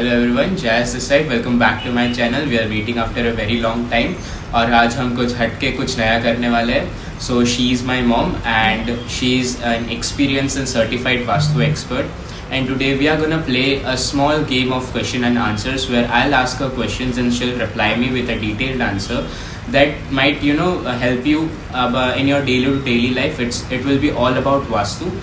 Hello everyone, Jayas this side. Welcome back to my channel. We are meeting after a very long time और आज हम कुछ हटके कुछ नया करने वाले हैं। So she is my mom and she is an experienced and certified vastu expert and today we are going to play a small game of question and answers where I'll ask her questions and she'll reply me with a detailed answer that might help you in your daily life. It will be all about vastu,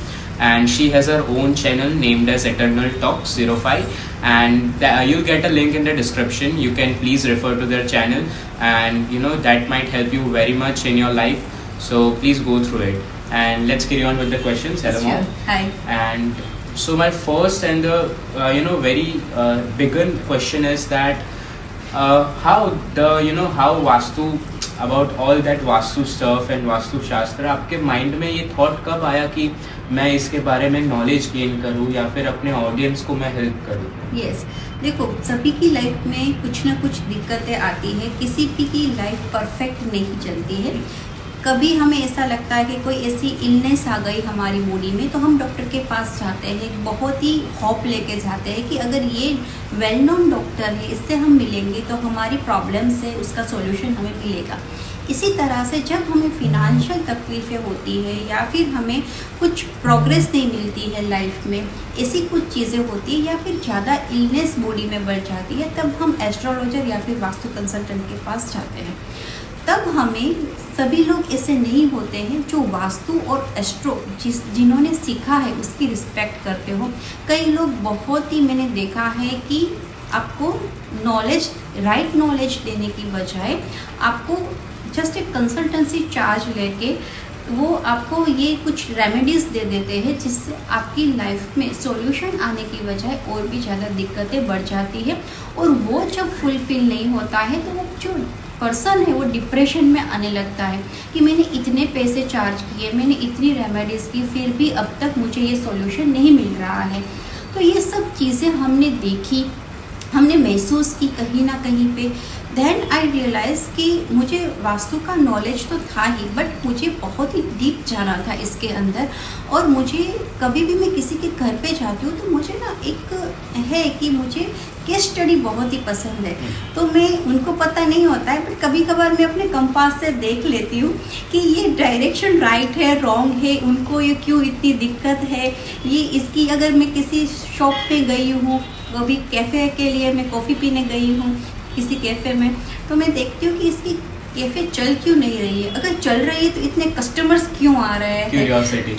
and she has her own channel named as Eternal Talks 05, and you'll get a link in the description. You can please refer to their channel, and that might help you very much in your life, so please go through it. And let's carry on with the questions. Hello mom. Hi. And so my first and the very bigger question is that how vastu, about all that vastu stuff and vastu शास्त्र, आपके mind में ये thought कब आया कि मैं इसके बारे में नॉलेज गेन करूँ या फिर अपने ऑडियंस को मैं हेल्प करूँ? यस, देखो, सभी की लाइफ में कुछ ना कुछ दिक्कतें आती है। किसी भी की लाइफ परफेक्ट नहीं चलती है। कभी हमें ऐसा लगता है कि कोई ऐसी इलनेस आ गई हमारी बॉडी में, तो हम डॉक्टर के पास जाते हैं, बहुत ही होप लेके जाते हैं कि अगर ये वेल नोन डॉक्टर है, इससे हम मिलेंगे तो हमारी प्रॉब्लम से उसका सॉल्यूशन हमें मिलेगा। इसी तरह से जब हमें फिनेंशियल तकलीफ़ें होती है या फिर हमें कुछ प्रोग्रेस नहीं मिलती है लाइफ में, ऐसी कुछ चीज़ें होती है या फिर ज़्यादा इलनेस बॉडी में बढ़ जाती है, तब हम एस्ट्रोलॉजर या फिर वास्तु कंसल्टेंट के पास जाते हैं। तब हमें, सभी लोग ऐसे नहीं होते हैं जो वास्तु और एस्ट्रो जिन्होंने सीखा है उसकी रिस्पेक्ट करते हो। कई लोग, बहुत ही मैंने देखा है कि आपको नॉलेज, राइट नॉलेज देने की बजाय आपको जस्ट एक कंसल्टेंसी चार्ज लेके वो आपको ये कुछ रेमेडीज़ दे देते हैं, जिससे आपकी लाइफ में सॉल्यूशन आने की बजाय और भी ज़्यादा दिक्कतें बढ़ जाती है। और वो जब फुलफिल नहीं होता है तो वो जो पर्सन है वो डिप्रेशन में आने लगता है कि मैंने इतने पैसे चार्ज किए, मैंने इतनी रेमेडीज़ की, फिर भी अब तक मुझे ये सॉल्यूशन नहीं मिल रहा है। तो ये सब चीज़ें हमने देखी, हमने महसूस की कहीं ना कहीं पे। देन आई रियलाइज़ कि मुझे वास्तु का नॉलेज तो था ही, बट मुझे बहुत ही डीप जाना था इसके अंदर। और मुझे कभी भी मैं किसी के घर पे जाती हूँ तो मुझे ना एक है कि मुझे केस स्टडी बहुत ही पसंद है। तो मैं, उनको पता नहीं होता है, बट कभी कभार मैं अपने कंपास से देख लेती हूँ कि ये डायरेक्शन राइट है, रॉन्ग है, उनको ये क्यों इतनी दिक्कत है, ये इसकी। अगर मैं किसी शॉप पे गई हूँ, कभी कैफ़े के लिए मैं कॉफ़ी पीने गई हूँ किसी कैफ़े में, तो मैं देखती हूँ कि इसकी कैफ़े चल क्यों नहीं रही है। अगर चल रही है तो इतने कस्टमर्स क्यों आ रहे हैं,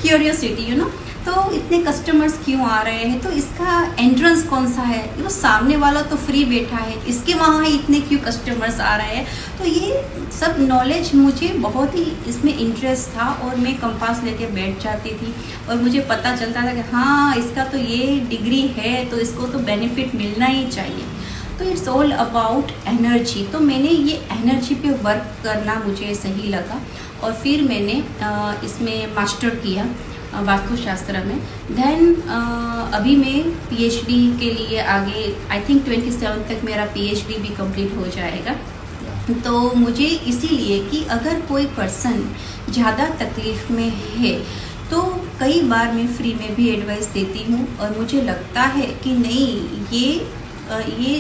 क्यूरियोसिटी तो इतने कस्टमर्स क्यों आ रहे हैं, तो इसका एंट्रेंस कौन सा है, वो सामने वाला तो फ्री बैठा है, इसके वहाँ इतने क्यों कस्टमर्स आ रहे हैं। तो ये सब नॉलेज, मुझे बहुत ही इसमें इंटरेस्ट था और मैं कंपास लेके बैठ जाती थी और मुझे पता चलता था कि हाँ, इसका तो ये डिग्री है तो इसको तो बेनिफिट मिलना ही चाहिए। तो इट्स ऑल अबाउट एनर्जी। तो मैंने ये एनर्जी पे वर्क करना मुझे सही लगा और फिर मैंने इसमें मास्टर किया वास्तुशास्त्र में। देन अभी मैं पीएचडी के लिए आगे, आई थिंक 27 तक मेरा पीएचडी भी कंप्लीट हो जाएगा। तो मुझे इसीलिए कि अगर कोई पर्सन ज़्यादा तकलीफ़ में है तो कई बार मैं फ्री में भी एडवाइस देती हूँ और मुझे लगता है कि नहीं, ये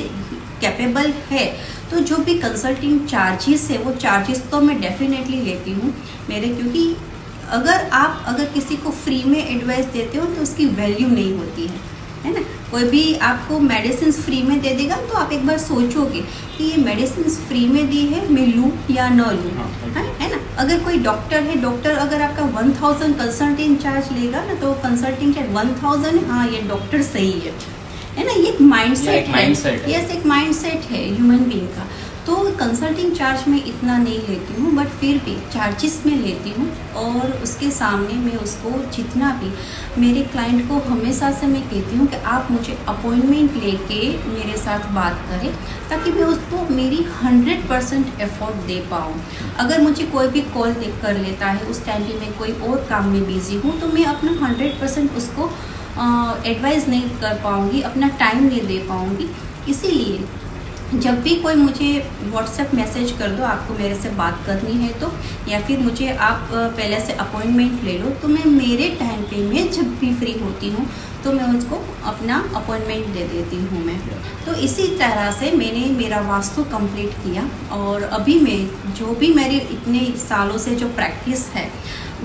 कैपेबल है, तो जो भी कंसल्टिंग चार्जेस है वो चार्जेस तो मैं डेफिनेटली लेती हूँ मेरे, क्योंकि अगर किसी को फ्री में एडवाइस देते हो तो उसकी वैल्यू नहीं होती है ना। कोई भी आपको मेडिसिन फ्री में दे देगा तो आप एक बार सोचोगे कि ये मेडिसिन फ्री में दी है, मैं लूँ या न लूँ, है ना। अगर कोई डॉक्टर है, डॉक्टर अगर आपका 1000 कंसल्टिंग चार्ज लेगा ना, तो कंसल्टिंग चार्ज 1000 है, हाँ ये डॉक्टर सही है ना। ये एक माइंडसेट है, यस, एक माइंडसेट है ह्यूमन बीइंग का। तो कंसल्टिंग चार्ज मैं इतना नहीं लेती हूँ, बट फिर भी चार्जेस में लेती हूँ और उसके सामने मैं उसको जितना भी, मेरे क्लाइंट को हमेशा से मैं कहती हूँ कि आप मुझे अपॉइंटमेंट लेके मेरे साथ बात करें, ताकि मैं उसको मेरी 100% एफर्ट दे पाऊँ। अगर मुझे कोई भी कॉल कर लेता है, उस टाइम पे मैं कोई और काम में बिजी हूँ, तो मैं अपना 100% उसको एडवाइस नहीं कर पाऊँगी, अपना टाइम नहीं दे पाऊँगी। इसीलिए जब भी कोई मुझे व्हाट्सएप मैसेज कर दो, आपको मेरे से बात करनी है तो, या फिर मुझे आप पहले से अपॉइंटमेंट ले लो, तो मैं मेरे टाइम पे मैं जब भी फ्री होती हूँ तो मैं उसको अपना अपॉइंटमेंट दे देती हूँ मैं। तो इसी तरह से मैंने मेरा वास्तु कंप्लीट किया, और अभी मैं जो भी मेरी इतने सालों से जो प्रैक्टिस है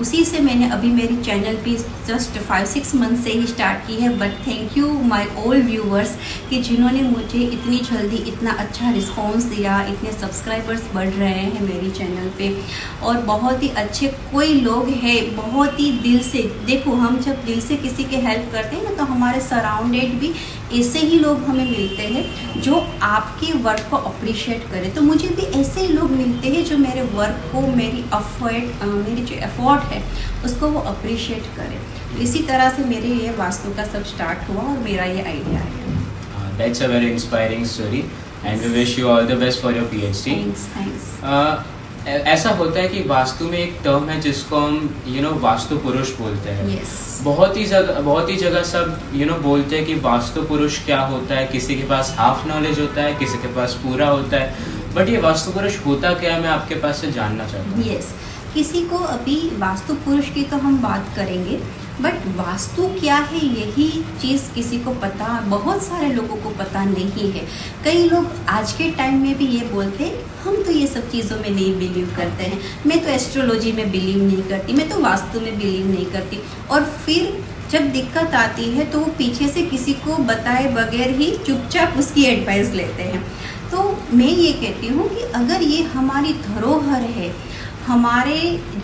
उसी से मैंने अभी मेरी चैनल पे जस्ट 5-6 मंथ से ही स्टार्ट की है। But thank you my all viewers कि जिन्होंने मुझे इतनी जल्दी इतना अच्छा रिस्पांस दिया, इतने सब्सक्राइबर्स बढ़ रहे हैं मेरी चैनल पे, और बहुत ही अच्छे कोई लोग हैं बहुत ही दिल से। देखो, हम जब दिल से किसी के हेल्प करते हैं ना, तो हमारे सराउंडेड भी ऐसे ही लोग हमें मिलते हैं जो आपके वर्क को अप्रिशिएट करें। तो मुझे भी ऐसे ही लोग मिलते हैं जो मेरे वर्क को, मेरी जो एफर्ट है उसको वो अप्रिशिएट करें। इसी तरह से मेरे ये वास्तु का सब स्टार्ट हुआ और मेरा ये आइडिया है। That's a very inspiring story and we wish you all the best for your PhD. Thanks. ऐसा होता है कि वास्तु में एक टर्म है जिसको हम वास्तु पुरुष बोलते हैं। Yes. बहुत ही जगह सब बोलते हैं कि वास्तु पुरुष क्या होता है। किसी के पास हाफ नॉलेज होता है, किसी के पास पूरा होता है। बट ये वास्तु पुरुष होता क्या है, मैं आपके पास से जानना चाहता हूँ। Yes. किसी को अभी वास्तु पुरुष की तो हम बात करेंगे, बट वास्तु क्या है यही चीज़ किसी को पता, बहुत सारे लोगों को पता नहीं है। कई लोग आज के टाइम में भी ये बोलते हैं हम तो ये सब चीज़ों में नहीं बिलीव करते हैं, मैं तो एस्ट्रोलॉजी में बिलीव नहीं करती, मैं तो वास्तु में बिलीव नहीं करती। और फिर जब दिक्कत आती है तो वो पीछे से किसी को बताए बगैर ही चुपचाप उसकी एडवाइस लेते हैं। तो मैं ये कहती हूँ कि अगर ये हमारी धरोहर है, हमारे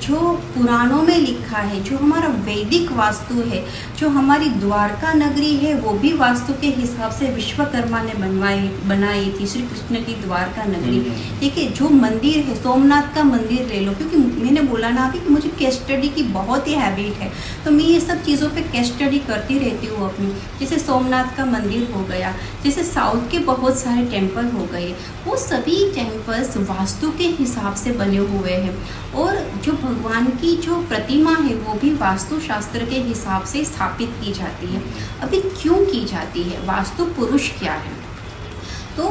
जो पुराणों में लिखा है, जो हमारा वैदिक वास्तु है, जो हमारी द्वारका नगरी है वो भी वास्तु के हिसाब से विश्वकर्मा ने बनाई थी, श्री कृष्ण की द्वारका नगरी। ठीक है, जो मंदिर है, सोमनाथ का मंदिर ले लो, क्योंकि मैंने बोला ना अभी कि मुझे केस स्टडी की बहुत ही हैबिट है, तो मैं ये सब चीज़ों पे केस स्टडी करती रहती हूँ अपनी। जैसे सोमनाथ का मंदिर हो गया, जैसे साउथ के बहुत सारे टेम्पल हो गए, वो सभी टेम्पल्स वास्तु के हिसाब से बने हुए हैं। और जो भगवान की जो प्रतिमा है वो भी वास्तु शास्त्र के हिसाब से स्थापित की जाती है। अभी क्यों की जाती है, वास्तु पुरुष क्या है? तो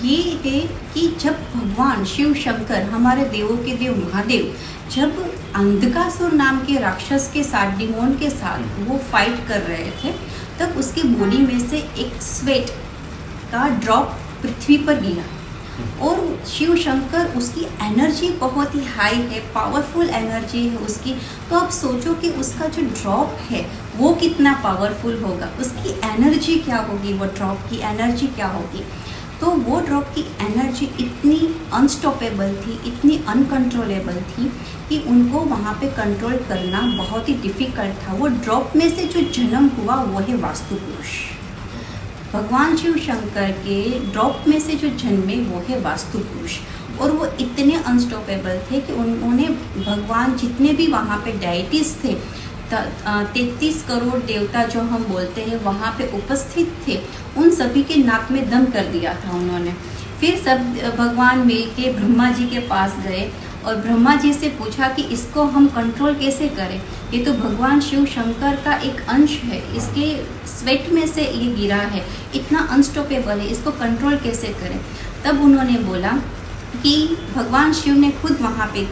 ये है कि जब भगवान शिव शंकर, हमारे देवों के देव महादेव, जब अंधकासुर नाम के राक्षस के साथ, डिमोन के साथ वो फाइट कर रहे थे, तब उसके बॉडी में से एक स्वेट का ड्रॉप पृथ्वी पर गिरा, और शिव शंकर, उसकी एनर्जी बहुत ही हाई है, पावरफुल एनर्जी है उसकी। तो आप सोचो कि उसका जो ड्रॉप है वो कितना पावरफुल होगा, उसकी एनर्जी क्या होगी, वो ड्रॉप की एनर्जी क्या होगी। तो वो ड्रॉप की एनर्जी इतनी अनस्टॉपेबल थी, इतनी अनकंट्रोलेबल थी कि उनको वहाँ पे कंट्रोल करना बहुत ही डिफ़िकल्ट था। वो ड्रॉप में से जो जन्म हुआ वो है वास्तु पुरुष। भगवान शिव शंकर के ड्रॉप में से जो जन्मे वो है वास्तु पुरुष। और वो इतने अनस्टॉपेबल थे कि उन्होंने भगवान जितने भी वहाँ पे डाइटिस थे, 33 करोड़ देवता जो हम बोलते हैं वहाँ पे उपस्थित थे, उन सभी के नाक में दम कर दिया था उन्होंने। फिर सब भगवान मिल के ब्रह्मा जी के पास गए और ब्रह्मा जी से पूछा कि इसको हम कंट्रोल कैसे करें, ये तो भगवान शिव शंकर का एक अंश है, इसके स्वेट में से ये गिरा है, इतना अनस्टॉपेबल है, इसको कंट्रोल कैसे करें। तब उन्होंने बोला कि भगवान शिव ने खुद वहाँ पे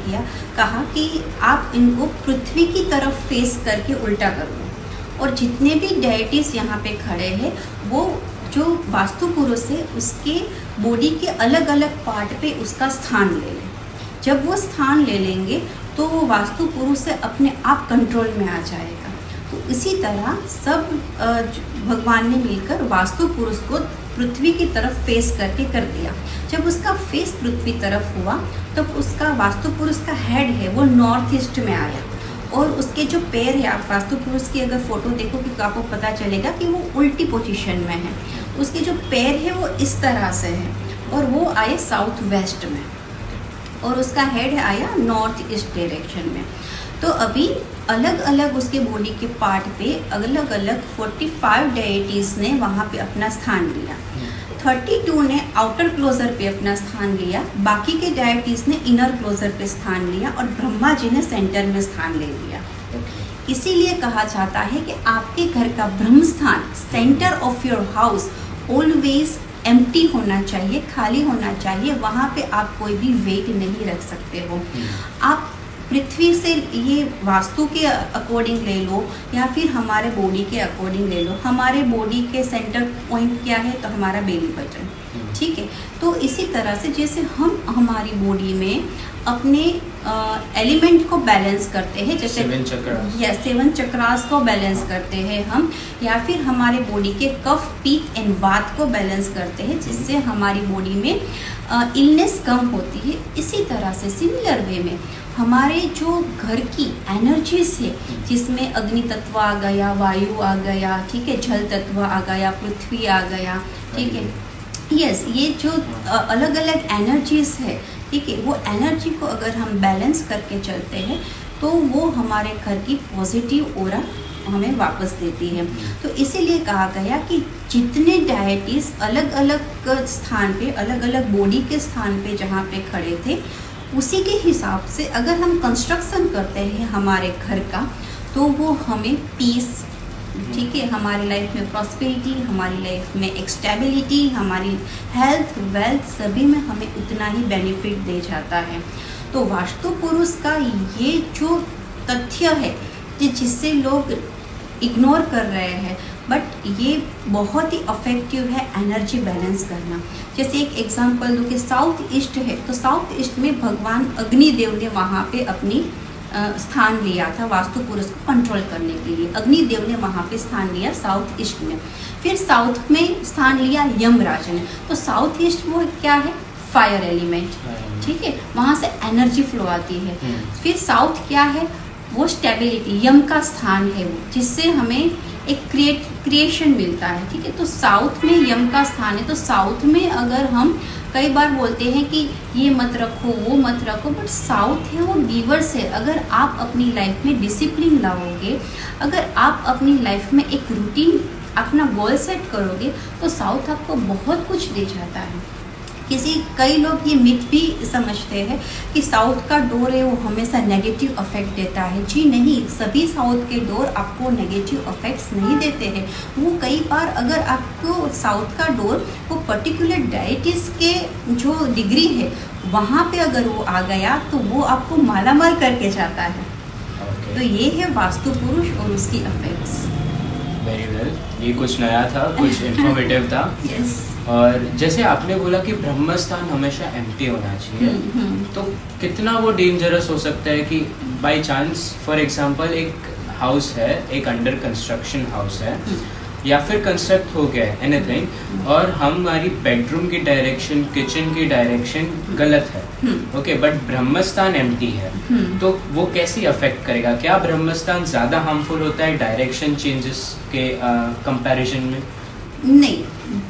कहा कि आप इनको पृथ्वी की तरफ फेस करके उल्टा कर दो, और जितने भी डेइटीज यहाँ पे खड़े हैं वो जो वास्तु पुरुष है उसके बॉडी के अलग अलग पार्ट पे उसका स्थान ले लें। जब वो स्थान ले लेंगे तो वो वास्तु पुरुष से अपने आप कंट्रोल में आ जाएगा। तो इसी तरह सब भगवान ने मिलकर वास्तु पुरुष को पृथ्वी की तरफ फेस करके कर दिया। जब उसका फेस पृथ्वी तरफ हुआ तब उसका वास्तु पुरुष का हेड है वो नॉर्थ ईस्ट में आया, और उसके जो पैर है, आप वास्तु पुरुष की अगर फोटो देखोगे तो आपको पता चलेगा कि वो उल्टी पोजीशन में है। उसके जो पैर है वो इस तरह से है और वो आए साउथ वेस्ट में, और उसका हेड आया नॉर्थ ईस्ट डायरेक्शन में। तो अभी अलग अलग उसके बॉडी के पार्ट पे अलग अलग 45 डेइटीज़ ने वहाँ पे अपना स्थान लिया। 32 ने आउटर क्लोजर पे अपना स्थान लिया, बाकी के डेइटीज़ ने इनर क्लोजर पे स्थान लिया, और ब्रह्मा जी ने सेंटर में स्थान ले लिया। इसीलिए कहा जाता है कि आपके घर का ब्रह्म स्थान, centre of your house, always empty होना चाहिए, खाली होना चाहिए। वहाँ पे आप कोई भी वेट नहीं रख सकते हो। आप पृथ्वी से ये वास्तु के अकॉर्डिंग ले लो या फिर हमारे बॉडी के अकॉर्डिंग ले लो। हमारे बॉडी के सेंटर पॉइंट क्या है? तो हमारा बेली बटन, ठीक है। तो इसी तरह से जैसे हम हमारी बॉडी में अपने एलिमेंट को बैलेंस करते हैं, जैसे 7 चक्रास को बैलेंस करते हैं हम, या फिर हमारे बॉडी के कफ, पित्त एंड वात को बैलेंस करते हैं, जिससे हमारी बॉडी में इलनेस कम होती है। इसी तरह से सिमिलर वे में हमारे जो घर की एनर्जीज है, जिसमें अग्नि तत्व आ गया, वायु आ गया, ठीक है, जल तत्व आ गया, पृथ्वी आ गया, ठीक है, यस, ये जो अलग अलग एनर्जीज है, ठीक है, वो एनर्जी को अगर हम बैलेंस करके चलते हैं तो वो हमारे घर की पॉजिटिव ऑरा हमें वापस देती है। तो इसीलिए कहा गया कि जितने डायटीज अलग अलग स्थान पे, अलग अलग बॉडी के स्थान पे जहाँ पे खड़े थे, उसी के हिसाब से अगर हम कंस्ट्रक्शन करते हैं हमारे घर का, तो वो हमें पीस, ठीक है, हमारी लाइफ में प्रॉस्पेरिटी, हमारी लाइफ में एक स्टेबिलिटी, हमारी हेल्थ, वेल्थ, सभी में हमें उतना ही बेनिफिट दे जाता है। तो वास्तु पुरुष का ये जो तथ्य है जिससे लोग इग्नोर कर रहे हैं, बट ये बहुत ही इफेक्टिव है एनर्जी बैलेंस करना। जैसे एक एग्जांपल दूँ कि साउथ ईस्ट है, तो साउथ ईस्ट में भगवान अग्निदेव ने वहाँ पे अपनी स्थान लिया था वास्तु पुरुष को कंट्रोल करने के लिए। अग्निदेव ने वहाँ पे स्थान लिया साउथ ईस्ट में। फिर साउथ में स्थान लिया यमराज ने। तो साउथ ईस्ट वो क्या है? फायर एलिमेंट, ठीक है, वहाँ से एनर्जी फ्लो आती है। फिर साउथ क्या है? वो स्टेबिलिटी, यम का स्थान है वो, जिससे हमें एक क्रिएशन मिलता है, ठीक है। तो साउथ में यम का स्थान है, तो साउथ में अगर हम कई बार बोलते हैं कि ये मत रखो, वो मत रखो, बट साउथ है वो गिवर्स है। अगर आप अपनी लाइफ में डिसिप्लिन लाओगे, अगर आप अपनी लाइफ में एक रूटीन, अपना गोल सेट करोगे, तो साउथ आपको बहुत कुछ दे जाता है। कई लोग ये मिथ भी समझते हैं कि साउथ का डोर है वो हमेशा नेगेटिव इफेक्ट देता है। जी नहीं, सभी साउथ के डोर आपको नेगेटिव इफेक्ट्स नहीं देते हैं। वो कई बार अगर आपको साउथ का डोर वो पर्टिकुलर डायटीज के जो डिग्री है वहाँ पे अगर वो आ गया तो वो आपको मालामाल करके जाता है। तो ये है वास्तु पुरुष और उसकी इफेक्ट्स। वेरी वेल, ये कुछ नया था, कुछ इन्फॉर्मेटिव था। yes. और जैसे आपने बोला कि ब्रह्म स्थान हमेशा एम्प्टी होना चाहिए, तो कितना वो डेंजरस हो सकता है कि बाय चांस फॉर एग्जांपल एक हाउस है, एक अंडर कंस्ट्रक्शन हाउस है, या फिर कंस्ट्रक्ट हो गया है एनीथिंग, और हमारी बेडरूम की डायरेक्शन, किचन की डायरेक्शन गलत है, ओके, बट ब्रह्मस्थान एम्प्टी है, तो वो कैसे अफेक्ट करेगा? क्या ब्रह्मस्थान ज़्यादा हार्मफुल होता है डायरेक्शन चेंजेस के कंपैरिजन में? नहीं,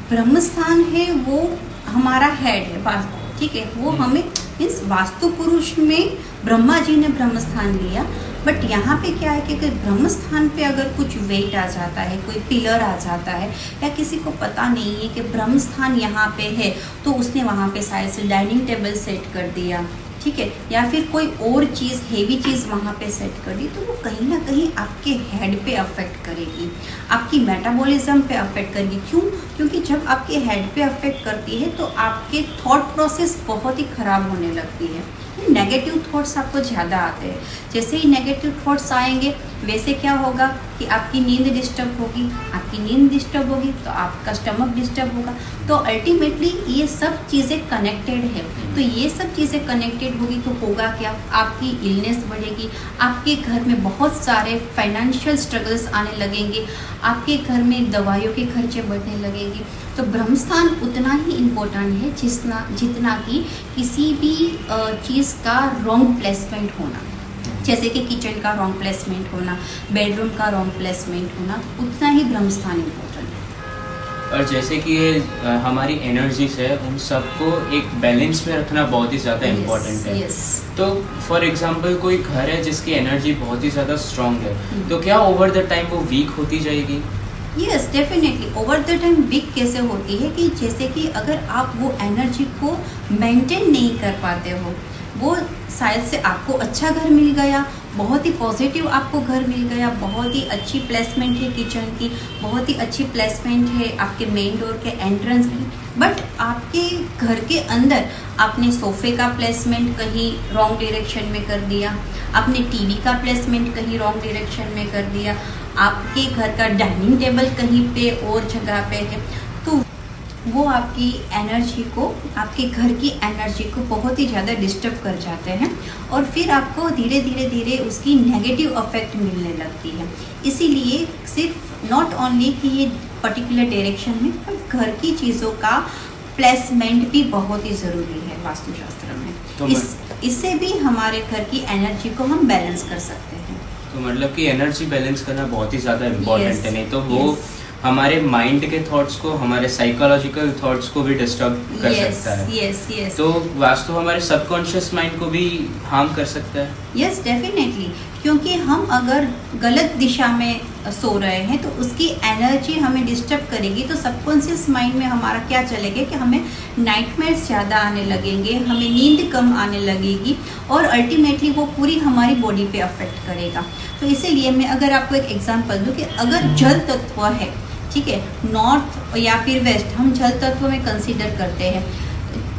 ब्रह्मस्थान है वो हमारा हेड है, ठीक है, वो हमें मीन्स वास्तु पुरुष में ब्रह्मा जी ने ब्रह्मस्थान लिया। बट यहाँ पे क्या है कि अगर ब्रह्मस्थान पे अगर कुछ वेट आ जाता है, कोई पिलर आ जाता है, या किसी को पता नहीं है कि ब्रह्मस्थान यहाँ पे है, तो उसने वहाँ पे शायद से डाइनिंग टेबल सेट कर दिया, ठीक है, या फिर कोई और चीज़, हेवी चीज़ वहाँ पे सेट कर दी, तो वो कहीं ना कहीं आपके हेड पे अफेक्ट करेगी, आपकी मेटाबॉलिज्म पे अफेक्ट करेगी। क्यों? क्योंकि जब आपके हेड पे अफेक्ट करती है तो आपके थॉट प्रोसेस बहुत ही ख़राब होने लगती है। नेगेटिव थॉट्स आपको ज़्यादा आते हैं। जैसे ही नेगेटिव थॉट्स आएंगे, वैसे क्या होगा कि आपकी नींद डिस्टर्ब होगी, आपकी नींद डिस्टर्ब होगी तो आपका स्टमक डिस्टर्ब होगा। तो अल्टीमेटली ये सब चीज़ें कनेक्टेड है। तो ये सब चीज़ें कनेक्टेड होगी तो होगा क्या? आपकी इलनेस बढ़ेगी, आपके घर में बहुत सारे फाइनेंशियल स्ट्रगल्स आने लगेंगे, आपके घर में दवाइयों के खर्चे बढ़ने लगेंगे। तो ब्रह्मस्थान उतना ही इम्पोर्टेंट है जितना कि किसी भी चीज़ का रॉन्ग प्लेसमेंट होना, जैसे कि किचन का रॉन्ग प्लेसमेंट होना, बेडरूम का रॉन्ग प्लेसमेंट होना, उतना ही ब्रह्मस्थान इम्पोर्टेंट है। और जैसे कि ये हमारी एनर्जीज है, उन सबको एक बैलेंस में रखना बहुत ही ज़्यादा इम्पोर्टेंट है। तो फॉर एग्जांपल कोई घर है जिसकी एनर्जी बहुत ही ज़्यादा स्ट्रॉन्ग है, तो क्या ओवर द टाइम वो वीक होती जाएगी? Yes, definitely. Over the time weak कैसे होती है कि जैसे कि अगर आप वो एनर्जी को मेंटेन नहीं कर पाते हो, वो शायद से आपको अच्छा घर मिल गया, बहुत ही पॉजिटिव आपको घर मिल गया, बहुत ही अच्छी प्लेसमेंट है किचन की, बहुत ही अच्छी प्लेसमेंट है आपके मेन डोर के एंट्रेंस की, बट आपके घर के अंदर आपने सोफे का प्लेसमेंट कहीं रॉन्ग डायरेक्शन में कर दिया, आपने टीवी का प्लेसमेंट कहीं रॉन्ग डायरेक्शन में कर दिया, आपके घर का डाइनिंग टेबल कहीं पे और जगह पे है, तो वो आपकी एनर्जी को, आपके घर की एनर्जी को बहुत ही ज़्यादा डिस्टर्ब कर जाते हैं और फिर आपको धीरे धीरे धीरे उसकी नेगेटिव इफेक्ट मिलने लगती है। इसीलिए सिर्फ नॉट ओनली कि ये पर्टिकुलर डायरेक्शन में, पर घर की चीज़ों का प्लेसमेंट भी बहुत ही ज़रूरी है वास्तुशास्त्र में। तो इससे भी हमारे घर की एनर्जी को हम बैलेंस कर सकते हैं। तो मतलब कि एनर्जी बैलेंस करना बहुत ही ज़्यादा इम्पोर्टेंट है, नहीं तो वो yes. हमारे माइंड के थॉट्स को, हमारे साइकोलॉजिकल थॉट्स को भी डिस्टर्ब कर सकता है। yes. तो वास्तु हमारे सबकॉन्शियस माइंड को भी हार्म कर सकता है। यस डेफिनेटली, क्योंकि हम अगर गलत दिशा में सो रहे हैं तो उसकी एनर्जी हमें डिस्टर्ब करेगी, तो सबकॉन्शियस माइंड में हमारा क्या चलेगा कि हमें नाइटमेयर्स ज़्यादा आने लगेंगे, हमें नींद कम आने लगेगी और अल्टीमेटली वो पूरी हमारी बॉडी पे अफेक्ट करेगा। तो इसीलिए मैं अगर आपको एक एग्जांपल दूँ कि अगर जल तत्व है, ठीक है, नॉर्थ या फिर वेस्ट हम जल तत्व में कंसीडर करते हैं,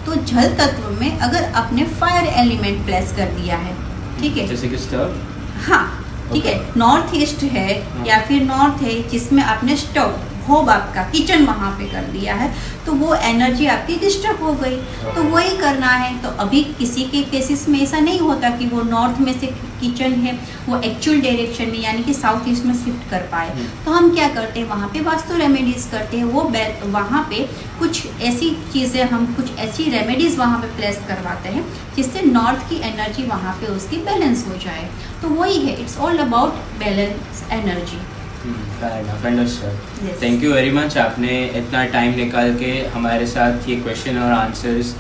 तो जल तत्व में अगर आपने फायर एलिमेंट प्लेस कर दिया है, ठीक है, जैसे कि स्टोव, हाँ ठीक है, नॉर्थ ईस्ट है या फिर नॉर्थ है जिसमें आपने स्टोव, होब आपका किचन वहाँ पे कर दिया है, तो वो एनर्जी आपकी डिस्टर्ब हो गई। तो वही करना है। तो अभी किसी के केसेस में ऐसा नहीं होता कि वो नॉर्थ में से किचन है वो एक्चुअल डायरेक्शन में यानी कि साउथ ईस्ट में शिफ्ट कर पाए, तो हम क्या करते हैं वहाँ पे वास्तु रेमेडीज करते हैं। वो वहाँ पे कुछ ऐसी चीज़ें, हम कुछ ऐसी रेमेडीज वहाँ पे प्लेस करवाते हैं जिससे नॉर्थ की एनर्जी वहाँ पे उसकी बैलेंस हो जाए। तो वही है, it's all about balance energy. Understood. Thank you very much, आपने इतना टाइम निकाल के हमारे साथ ये क्वेश्चन और आंसर्स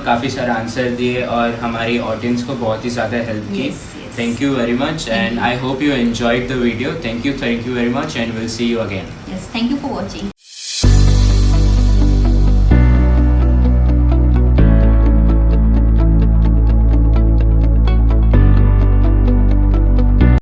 काफ़ी सारे आंसर दिए और हमारी ऑडियंस को बहुत ही ज़्यादा हेल्प की। Thank you very much and I hope you enjoyed the video. Thank you very much and will see you again. Yes, thank you for watching.